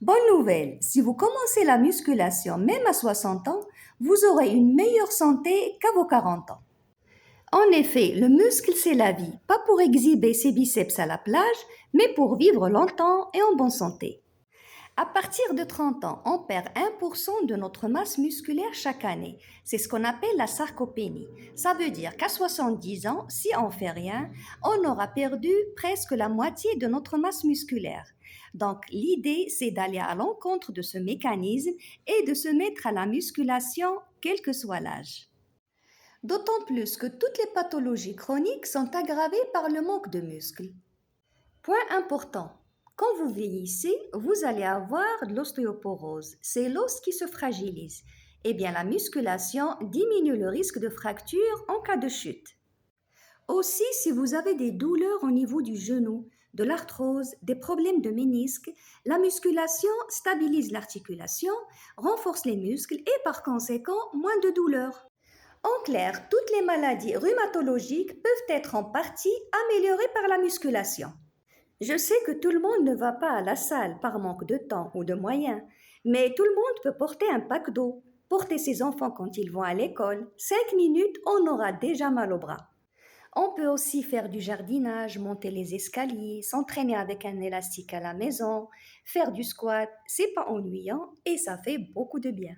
Bonne nouvelle, si vous commencez la musculation même à 60 ans, vous aurez une meilleure santé qu'à vos 40 ans. En effet, le muscle, c'est la vie, pas pour exhiber ses biceps à la plage, mais pour vivre longtemps et en bonne santé. À partir de 30 ans, on perd 1% de notre masse musculaire chaque année. C'est ce qu'on appelle la sarcopénie. Ça veut dire qu'à 70 ans, si on fait rien, on aura perdu presque la moitié de notre masse musculaire. Donc l'idée, c'est d'aller à l'encontre de ce mécanisme et de se mettre à la musculation, quel que soit l'âge. D'autant plus que toutes les pathologies chroniques sont aggravées par le manque de muscles. Point important. Quand vous vieillissez, vous allez avoir de l'ostéoporose. C'est l'os qui se fragilise. Eh bien, la musculation diminue le risque de fracture en cas de chute. Aussi, si vous avez des douleurs au niveau du genou, de l'arthrose, des problèmes de ménisque, la musculation stabilise l'articulation, renforce les muscles et par conséquent moins de douleurs. En clair, toutes les maladies rhumatologiques peuvent être en partie améliorées par la musculation. Je sais que tout le monde ne va pas à la salle par manque de temps ou de moyens, mais tout le monde peut porter un pack d'eau, porter ses enfants quand ils vont à l'école. 5 minutes, on aura déjà mal au bras. On peut aussi faire du jardinage, monter les escaliers, s'entraîner avec un élastique à la maison, faire du squat, c'est pas ennuyant et ça fait beaucoup de bien.